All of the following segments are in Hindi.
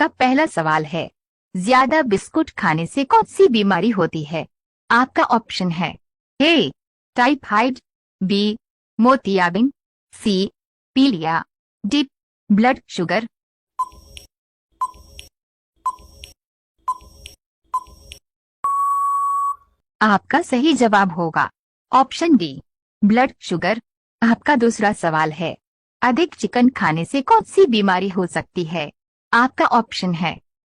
आपका पहला सवाल है, ज्यादा बिस्कुट खाने से कौन सी बीमारी होती है? आपका ऑप्शन है ए टाइफाइड, बी मोतियाबिंद, सी पीलिया, डी ब्लड शुगर। आपका सही जवाब होगा ऑप्शन डी ब्लड शुगर। आपका दूसरा सवाल है, अधिक चिकन खाने से कौन सी बीमारी हो सकती है? आपका ऑप्शन है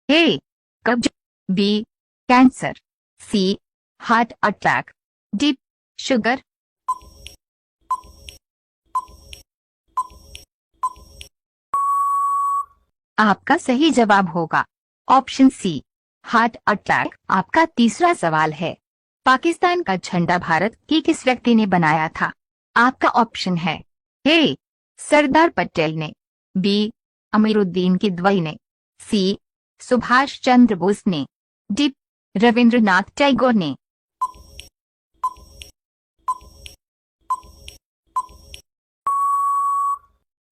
ए कब्ज, बी कैंसर, सी हार्ट अटैक, डी शुगर। आपका सही जवाब होगा ऑप्शन सी हार्ट अटैक। आपका तीसरा सवाल है, पाकिस्तान का झंडा भारत के किस व्यक्ति ने बनाया था? आपका ऑप्शन है ए सरदार पटेल ने, बी अमीरुद्दीन किदवई ने, सी सुभाष चंद्र बोस ने, डी रविंद्रनाथ टैगोर ने।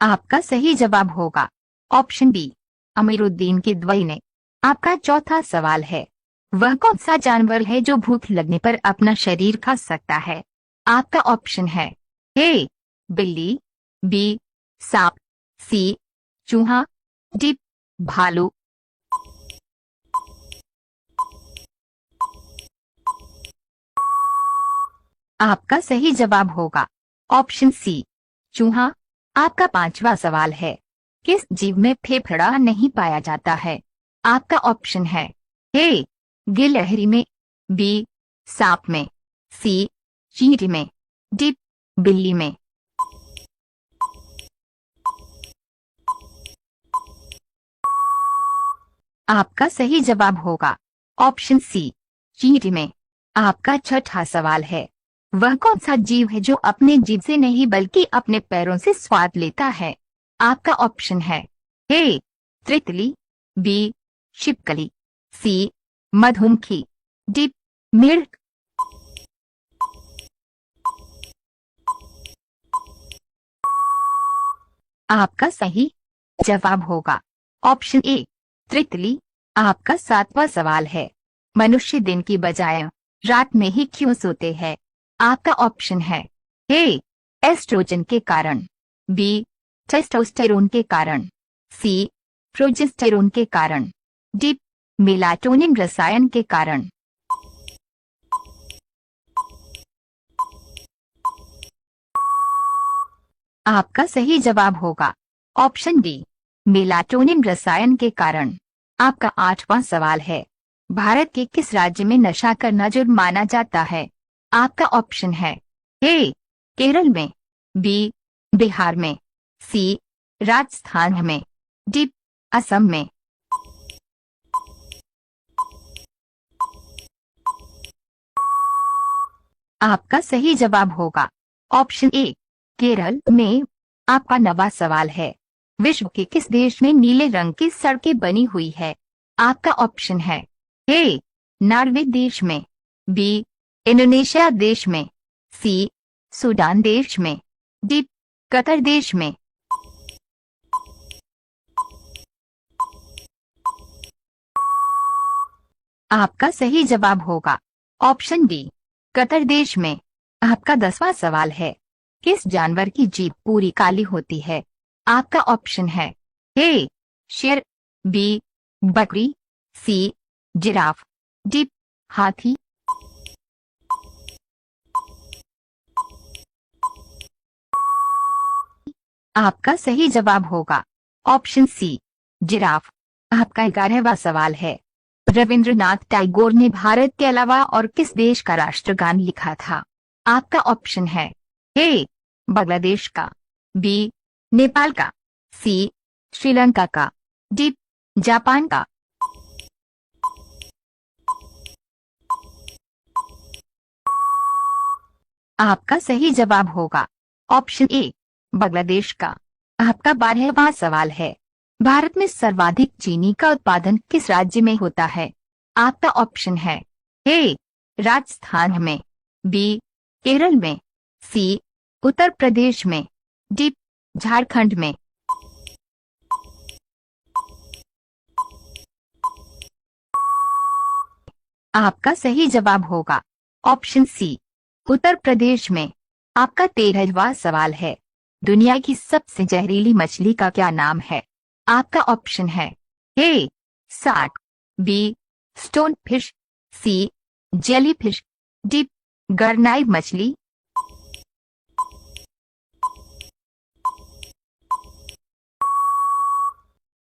आपका सही जवाब होगा ऑप्शन बी अमीरुद्दीन किदवई ने। आपका चौथा सवाल है, वह कौन सा जानवर है जो भूख लगने पर अपना शरीर खा सकता है? आपका ऑप्शन है ए बिल्ली, बी सांप, सी चूहा, डी भालू। आपका सही जवाब होगा ऑप्शन सी चूहा। आपका पांचवा सवाल है, किस जीव में फेफड़ा नहीं पाया जाता है? आपका ऑप्शन है ए गिलहरी में, बी सांप में, सी चींटी में, डी बिल्ली में। आपका सही जवाब होगा ऑप्शन सी चींटी में। आपका छठा सवाल है, वह कौन सा जीव है जो अपने जीभ से नहीं बल्कि अपने पैरों से स्वाद लेता है? आपका ऑप्शन है ए तितली, बी छिपकली, सी मधुमक्खी, डी मिर्ग। आपका सही जवाब होगा ऑप्शन ए तितली। आपका सातवां सवाल है, मनुष्य दिन की बजाय रात में ही क्यों सोते हैं? आपका ऑप्शन है ए एस्ट्रोजन के कारण, बी टेस्टोस्टेरोन के कारण, सी प्रोजेस्टेरोन के कारण, डी मेलाटोनिन रसायन के कारण। आपका सही जवाब होगा ऑप्शन डी मेलाटोनिन रसायन के कारण। आपका आठवां सवाल है, भारत के किस राज्य में नशा करना जुर्म माना जाता है? आपका ऑप्शन है ए केरल में, बी बिहार में, सी राजस्थान में, डी असम में। आपका सही जवाब होगा ऑप्शन ए केरल में। आपका नवा सवाल है, विश्व के किस देश में नीले रंग की सड़कें बनी हुई है? आपका ऑप्शन है ए नॉर्वे देश में, बी इंडोनेशिया देश में, सी सूडान देश में, डी कतर देश में। आपका सही जवाब होगा ऑप्शन डी कतर देश में। आपका 10वां सवाल है, किस जानवर की जीभ पूरी काली होती है? आपका ऑप्शन है ए शेर, बी बकरी, सी जिराफ, डी हाथी। आपका सही जवाब होगा ऑप्शन सी जिराफ। आपका 11वां सवाल है, रविंद्रनाथ टैगोर ने भारत के अलावा और किस देश का राष्ट्रगान लिखा था? आपका ऑप्शन है ए बांग्लादेश का, बी नेपाल का, सी श्रीलंका का, डी जापान का। आपका सही जवाब होगा ऑप्शन ए बांग्लादेश का। आपका 12वां सवाल है, भारत में सर्वाधिक चीनी का उत्पादन किस राज्य में होता है? आपका ऑप्शन है ए राजस्थान में, बी केरल में, सी उत्तर प्रदेश में, डी झारखंड में। आपका सही जवाब होगा ऑप्शन सी, उत्तर प्रदेश में। आपका 13वां सवाल है, दुनिया की सबसे जहरीली मछली का क्या नाम है? आपका ऑप्शन है ए सार्क, बी स्टोन फिश, सी जेली फिश, डी गरनाई मछली।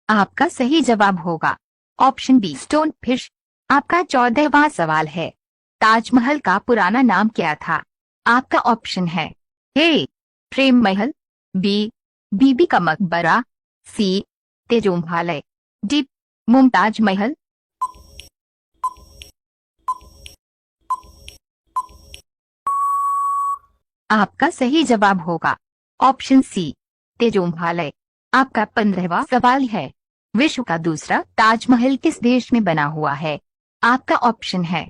आपका सही जवाब होगा ऑप्शन बी स्टोन फिश। आपका 14वां सवाल है, ताजमहल का पुराना नाम क्या था? आपका ऑप्शन है ए प्रेम महल, बी बीबी का मकबरा, सी तेजोमहल, डी मुमताज महल। आपका सही जवाब होगा ऑप्शन सी तेजोमहल। आपका 15वां सवाल है, विश्व का दूसरा ताजमहल किस देश में बना हुआ है? आपका ऑप्शन है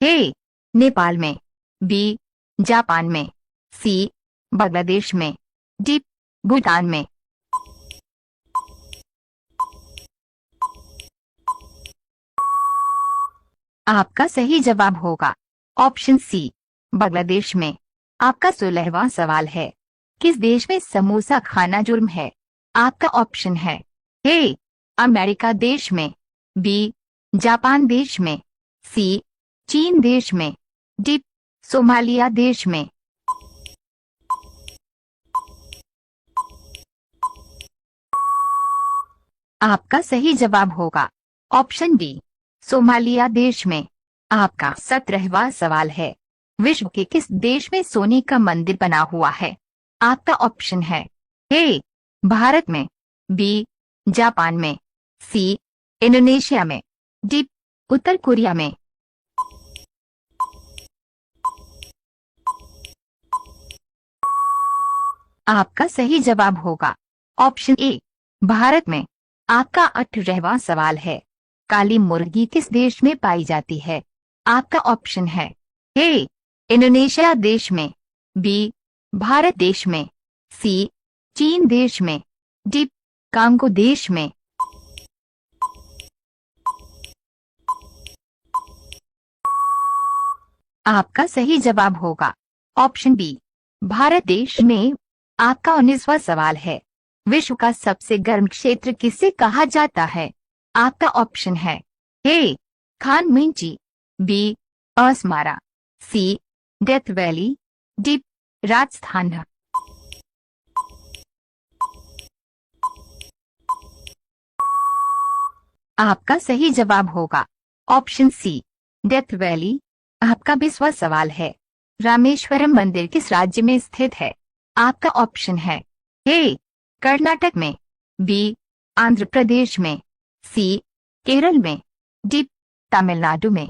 ए नेपाल में, बी जापान में, सी बांग्लादेश में, डी भूटान में। आपका सही जवाब होगा ऑप्शन सी बांग्लादेश में। आपका 16वां सवाल है, किस देश में समोसा खाना जुर्म है? आपका ऑप्शन है ए अमेरिका देश में, बी जापान देश में, सी चीन देश में, डी सोमालिया देश में। आपका सही जवाब होगा ऑप्शन डी सोमालिया देश में। आपका 17वां सवाल है, विश्व के किस देश में सोने का मंदिर बना हुआ है? आपका ऑप्शन है ए भारत में, बी जापान में, सी इंडोनेशिया में, डी उत्तर कोरिया में। आपका सही जवाब होगा ऑप्शन ए भारत में। आपका 18वां सवाल है, काली मुर्गी किस देश में पाई जाती है? आपका ऑप्शन है ए इंडोनेशिया देश में, बी भारत देश में, सी चीन देश में, डी कांगो देश में। आपका सही जवाब होगा ऑप्शन बी भारत देश में। आपका 19वां सवाल है, विश्व का सबसे गर्म क्षेत्र किसे कहा जाता है? आपका ऑप्शन है ए खान मिंची, बी असमारा, सी डेथ वैली, डी राजस्थान। आपका सही जवाब होगा ऑप्शन सी डेथ वैली। आपका 20वां सवाल है, रामेश्वरम मंदिर किस राज्य में स्थित है? आपका ऑप्शन है ए कर्नाटक में, बी आंध्र प्रदेश में, सी केरल में, डी तमिलनाडु में।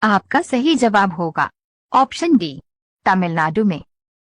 आपका सही जवाब होगा ऑप्शन डी तमिलनाडु में।